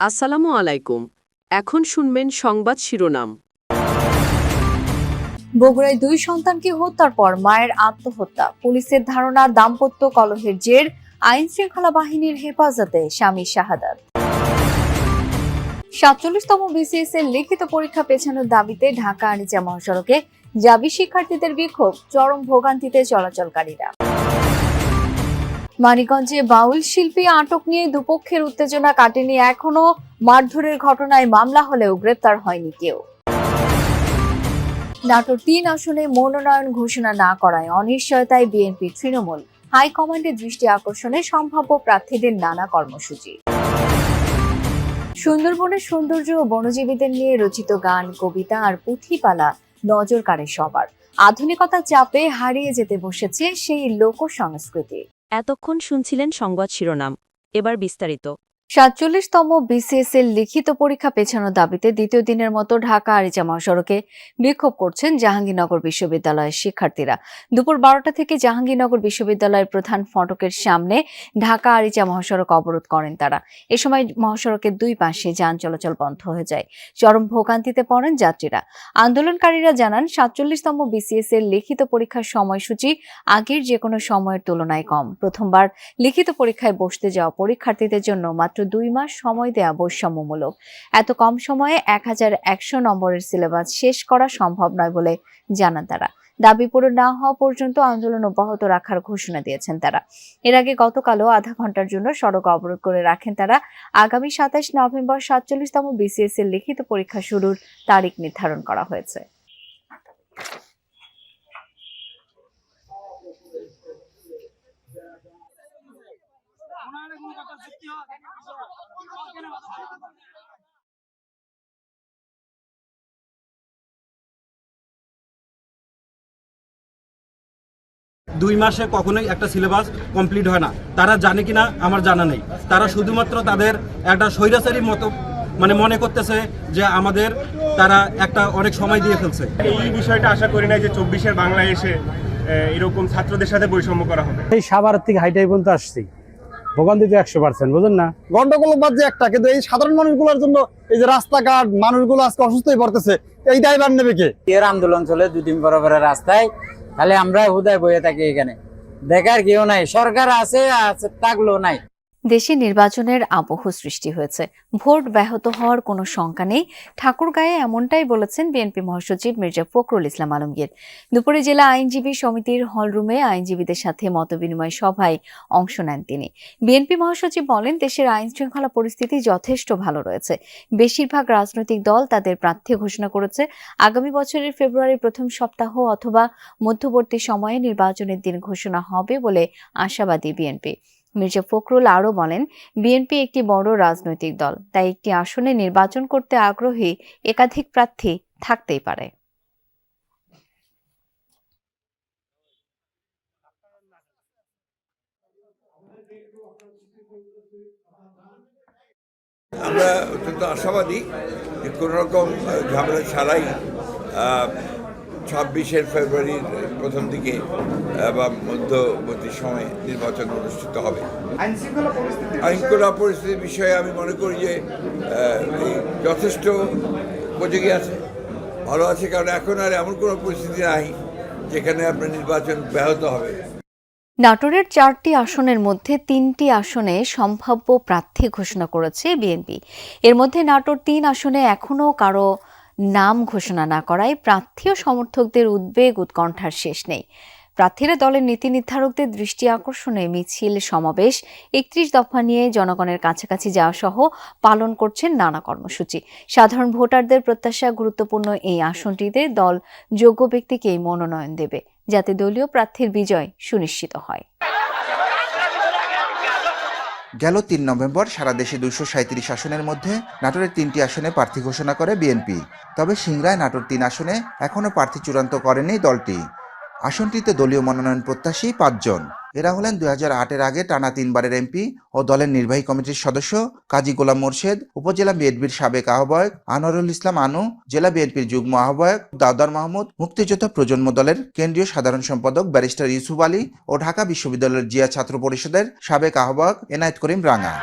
আসসালামু আলাইকুম। এখন শুনবেন সংবাদ শিরোনাম। বগুড়ায় 2 সন্তানকে হত্যার পর মায়ের আত্মহত্যা। পুলিশের ধারণা দাম্পত্য কলহের জের। আইন শৃঙ্খলা বাহিনীর হেফাজতে স্বামীর শাহাদাত। 47তম বিসিএস এর লিখিত পরীক্ষা পেছানোর দাবিতে ঢাকা আরিচা মহাসড়কে জাবি শিক্ষার্থীদের বিক্ষোভ, চরম ভোগান্তিতে চলাচলকারীরা। মানিকগঞ্জে বাউল শিল্পী আটক নিয়ে দুপক্ষের উত্তেজনা কাটেনি এখনো। মারধরের ঘটনায় মামলা হলেও গ্রেপ্তার হয়নি কেউ। নাটোর 3 আসনে মনোনয়ন ঘোষণা না করায় অনিশ্চয়তায় বিএনপি তৃণমূল। হাইকমান্ডের দৃষ্টি আকর্ষণে সম্ভাব্য প্রার্থীদের নানা কর্মসূচি। সুন্দরবনের সৌন্দর্য ও বনজীবীদের নিয়ে রচিত গান, কবিতা আর পুঁথিপালা নজর কাড়ে সবার। আধুনিকতার চাপে হারিয়ে যেতে বসেছে সেই লোক সংস্কৃতি। এতক্ষণ শুনছিলেন সংবাদ শিরোনাম, এবার বিস্তারিত। 47তম বিসিএস এর লিখিত পরীক্ষা পেছানোর দাবিতে দ্বিতীয় দিনের মতো ঢাকা আরিচা মহাসড়কে বিক্ষোভ করছেন জাহাঙ্গীরনগর বিশ্ববিদ্যালয়ের শিক্ষার্থীরা। দুপুর 12টা থেকে জাহাঙ্গীরনগর বিশ্ববিদ্যালয়ের প্রধান ফটকের সামনে ঢাকা আরিচা মহাসড়ক অবরোধ করেন তারা। এ সময় মহাসড়কের দুই পাশে যান চলাচল বন্ধ হয়ে যায়। চরম ভোগান্তিতে পড়েন যাত্রীরা। আন্দোলনকারীরা জানান 47তম বিসিএস এর লিখিত পরীক্ষার সময়সূচি আগের যে কোনো সময়ের তুলনায় কম। প্রথমবার লিখিত পরীক্ষায় বসতে যাওয়া পরীক্ষার্থীদের জন্য মাত্র 2 মাস সময় দেয়া বৈষম্যমূলক। এত কম সময়ে 1100 নম্বরের সিলেবাস শেষ করা সম্ভব নয় বলে জানান তারা। দাবি পূরণ না হওয়া পর্যন্ত আন্দোলন অব্যাহত রাখার ঘোষণা দিয়েছেন তারা। এর আগে গতকালও আধা ঘন্টার জন্য সড়ক অবরোধ করে রাখেন তারা। আগামী 27 নভেম্বর 47তম বিসিএস এর লিখিত পরীক্ষা শুরুর তারিখ নির্ধারণ করা হয়েছে। দুই মাসে কখনোই একটা সিলেবাস কমপ্লিট হয় না। তারা জানে কিনা আমার জানা নেই। তারা শুধুমাত্র তাদের একটা স্বৈরাচারী মতো মনে করতেছে যে আমাদের তারা একটা অনেক সময় দিয়ে ফেলছে। এই বিষয়টা আশা করি না যে 24-এর বাংলায় এসে এরকম ছাত্রদের সাথে বৈষম্য করা হবে। এই সাভার থেকে হাইটাই পর্যন্ত আসছি, ভোগান্তি তো 100%, বুঝেন না? গন্ডগোল বাদ যে একটা, কিন্তু এই সাধারণ মানুষগুলোর জন্য এই যে রাস্তাঘাট মানুষগুলো আজকে অসুস্থ হয়ে পড়তেছে, এই দায়ভার নেবে কে? এর আন্দোলন চলে 2 দিন পর রাস্তায়, তাহলে আমরা হুদায় বয়ে থাকি এখানে, দেখার কেউ নাই। সরকার আছে থাকলেও নাই। দেশে নির্বাচনের আবহ সৃষ্টি হয়েছে। ভোট ব্যাহত হওয়ার কোনো শঙ্কা নেই, ঠাকুরগাঁয়ে এমনটাই বলেছেন বিএনপি মহাসচিব মির্জা ফখরুল ইসলাম আলমগীর। দুপুরে জেলা আইনজীবী সমিতির হলরুমে আইনজীবীদের সাথে মতবিনিময় সভায় অংশ নেন তিনি। বিএনপি মহাসচিব বলেন, দেশের আইন শৃঙ্খলা পরিস্থিতি যথেষ্ট ভালো রয়েছে। বেশিরভাগ রাজনৈতিক দল তাদের প্রার্থী ঘোষণা করেছে। আগামী বছরের ফেব্রুয়ারির প্রথম সপ্তাহ অথবা মধ্যবর্তী সময়ে নির্বাচনের দিন ঘোষণা হবে বলে আশাবাদী বিএনপি। মির্জা ফখরুল আরও বলেন, বিএনপি একটি বড় রাজনৈতিক দল, তাই একটি আসনে নির্বাচন করতে আগ্রহী একাধিক প্রার্থী থাকতেই পারে। আমরা অত্যন্ত আশাবাদী যে কোনো রকম ঝামেলা ছাড়াই 26 ফেব্রুয়ারির প্রথম দিকে বা মধ্যবর্তী সময়ে নির্বাচন অনুষ্ঠিত হবে। আইনশৃঙ্খলা পরিস্থিতির বিষয়ে আমি মনে করি যে যথেষ্ট উপযোগী আছে, ভালো আছে, কারণ এখন আর এমন কোনো পরিস্থিতি নাই যেখানে আপনার নির্বাচন ব্যাহত হবে। নাটোরের 4টি আসনের মধ্যে 3টি আসনে সম্ভাব্য প্রার্থী ঘোষণা করেছে বিএনপি। এর মধ্যে নাটোর 3 আসনে এখনো কারো নাম ঘোষণা না করায় প্রার্থী ও সমর্থকদের উদ্বেগ উৎকণ্ঠার শেষ নেই। প্রার্থীরা দলের নীতি নির্ধারকদের দৃষ্টি আকর্ষণে মিছিল, সমাবেশ, 31 দফা নিয়ে জনগণের কাছাকাছি যাওয়া সহ পালন করছেন নানা কর্মসূচি। সাধারণ ভোটারদের প্রত্যাশা, গুরুত্বপূর্ণ এই আসনটিতে দল যোগ্য ব্যক্তিকেই মনোনয়ন দেবে, যাতে দলীয় প্রার্থীর বিজয় সুনিশ্চিত হয়। গেল 3 নভেম্বর সারা দেশে 237 আসনের মধ্যে নাটোরের 3টি আসনে প্রার্থী ঘোষণা করে বিএনপি। তবে সিংড়ায় নাটোর 3 আসনে এখনও প্রার্থী চূড়ান্ত করেনি দলটি। আসনটিতে দলীয় মনোনয়ন প্রত্যাশী 5 জন। এরা হলেন 2008-এর আগে টানা 3 বারের এমপি ও দলের নির্বাহী কমিটির সদস্য কাজী গোলাম মোর্শেদ, উপজেলা বিএনপির সাবেক আহ্বায়ক আনোয়ারুল ইসলাম আনু, জেলা বিএনপির যুগ্ম আহ্বায়ক দাউদার মাহমুদ, মুক্তিযোদ্ধা প্রজন্ম দলের কেন্দ্রীয় সাধারণ সম্পাদক ব্যারিস্টার ইউসুফ আলী ও ঢাকা বিশ্ববিদ্যালয়ের জিয়া ছাত্র পরিষদের সাবেক আহ্বায়ক এনায়েত করিম রাঙা।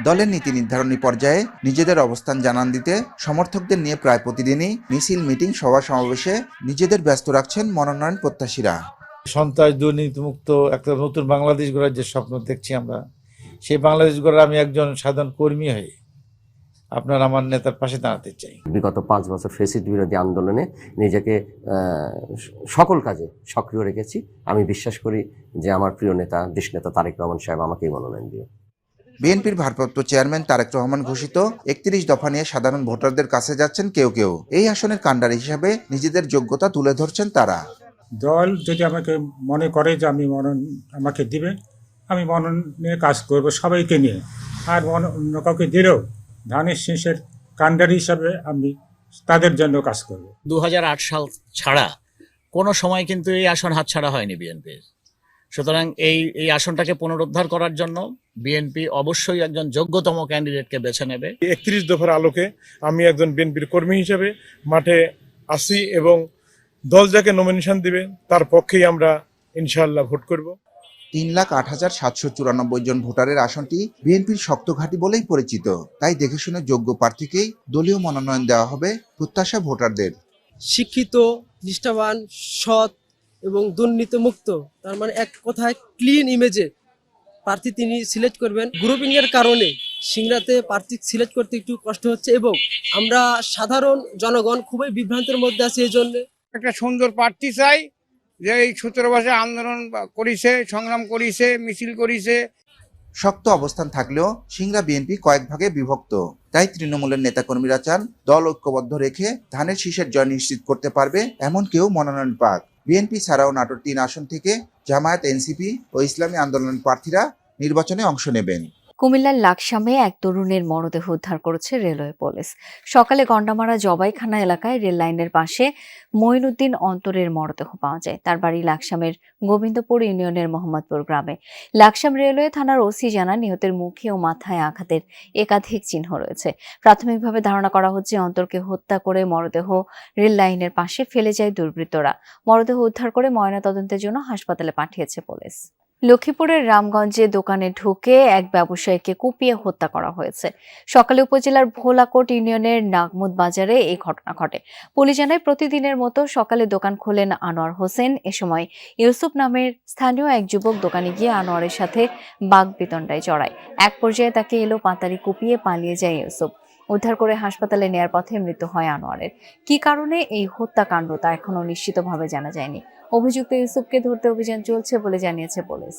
দলের নীতি নির্ধারণী পর্যায়ে নিজেদের অবস্থান জানান দিতে সমর্থকদের নিয়ে প্রায় প্রতিদিনই মিছিল, মিটিং, সভা সমাবেশে নিজেদের ব্যস্ত রাখছেন মনোনয়ন প্রত্যাশীরা। সন্ত্রাস, দুর্নীতিমুক্ত একটা নতুন বাংলাদেশ গড়ার যে স্বপ্ন দেখছি আমরা, সেই বাংলাদেশ গড়ার আমি একজন সাধারণ কর্মী হয়ে আপনার আমার নেতার পাশে দাঁড়াতে চাই। বিগত 5 বছর ফ্যাসিস্ট বিরোধী আন্দোলনে নিজেকে সকল কাজে সক্রিয় রেখেছি। আমি বিশ্বাস করি যে আমার প্রিয় নেতা, দেশনেতা তারেক রহমান সাহেব আমাকেই মনোনয়ন দিয়ে। বিএনপির ভারপ্রাপ্ত চেয়ারম্যান তারেক রহমান ঘোষিত 31 দফা নিয়ে সাধারণ ভোটারদের কাছে যাচ্ছেন কেউ কেউ। এই আসনের কাণ্ডারি হিসাবে নিজেদের যোগ্যতা তুলে ধরছেন তারা। দল যদি আমাকে মনে করে যে আমাকে দিবে, আমি মনন নিয়ে কাজ করব সবাইকে নিয়ে, আর অন্য কাউকে দিলেও ধানের শীষের কাণ্ডারি হিসাবে আমি তাদের জন্য কাজ করব। 2008 সাল ছাড়া কোনো সময় কিন্তু এই আসন হাতছাড়া হয়নি বিএনপির। সুতরাং এই আসনটাকে পুনরুদ্ধার করার জন্য বিএনপি অবশ্যই একজন যোগ্যতম ক্যান্ডিডেটকে বেছে নেবে। 31 দফার আলোকে আমি একজন বিএনপির কর্মী হিসেবে মাঠে আসি এবং দল যাকে নমিনেশন দিবে তার পক্ষেই আমরা ইনশাআল্লাহ ভোট করব। 3,08,794 জন ভোটারের আসনটি বিএনপির শক্ত ঘাঁটি বলেই পরিচিত। তাই দেখে শুনে যোগ্য প্রার্থীকেই দলীয় মনোনয়ন দেওয়া হবে প্রত্যাশা ভোটারদের। শিক্ষিত, নিষ্ঠাবান, সৎ এবং দুর্নীতিমুক্ত, তার মানে এক কথায় ক্লিন ইমেজে প্রার্থী তিনি সিলেক্ট করবেন। গ্রুপিং এর কারণে সিংড়াতে প্রার্থী সিলেক্ট করতে একটু কষ্ট হচ্ছে এবং আমরা সাধারণ জনগণ খুবই বিভ্রান্তের মধ্যে আছি। এই জন্য একটা সুন্দর প্রার্থী চাই, যে এই 17 বছর আন্দোলন করেছে, সংগ্রাম করেছে, মিছিল করেছে। শক্ত অবস্থান থাকলেও সিংড়া বিএনপি কয়েক ভাগে বিভক্ত। তাই তৃণমূলের নেতাকর্মীরা চান দল ঐক্যবদ্ধ রেখে ধানের শীষের জয় নিশ্চিত করতে পারবে এমন কেউ মনোনয়ন পাক। বিএনপি ছাড়াও নাটোর 3 আসন থেকে জামায়াত, এনসিপি ও ইসলামী আন্দোলন প্রার্থীরা নির্বাচনে অংশ নেবেন। কুমিল্লার লাকসামে এক তরুণের মরদেহ উদ্ধার করেছে রেলওয়ে পুলিশ। সকালে গন্ডামারা জবাইখানা এলাকায় রেল লাইনের পাশে মঈনুদ্দিন অন্তরের মরদেহ পাওয়া যায়। তার বাড়ি লাকসামের গোবিন্দপুর ইউনিয়নের মোহাম্মদপুর গ্রামে। লাকসাম রেলওয়ে থানার ওসি জানান, নিহতের মুখে ও মাথায় আঘাতের একাধিক চিহ্ন রয়েছে। প্রাথমিকভাবে ধারণা করা হচ্ছে অন্তরকে হত্যা করে মরদেহ রেল লাইনের পাশে ফেলে যায় দুর্বৃত্তরা। মরদেহ উদ্ধার করে ময়নাতদন্তের জন্য হাসপাতালে পাঠিয়েছে পুলিশ। লক্ষ্মীপুরের রামগঞ্জে দোকানে ঢুকে এক ব্যবসায়ীকে কুপিয়ে হত্যা করা হয়েছে। সকালে উপজেলার ভোলাকোট ইউনিয়নের নাগমুদ বাজারে এই ঘটনা ঘটে। পুলিশ জানায়, প্রতিদিনের মতো সকালে দোকান খোলেন আনোয়ার হোসেন। এ সময় ইউসুফ নামের স্থানীয় এক যুবক দোকানে গিয়ে আনোয়ারের সাথে বাগবিতণ্ডায় জড়ায়। এক পর্যায়ে তাকে এলো পাতারি কুপিয়ে পালিয়ে যায় ইউসুফ। উদ্ধার করে হাসপাতালে নেয়ার পথে মৃত্যু হয় আনোয়ারের। কী কারণে এই হত্যাকাণ্ড তা এখনো নিশ্চিতভাবে জানা যায়নি। অভিযুক্ত ইউসুফকে ধরতে অভিযান চলছে বলে জানিয়েছে পুলিশ।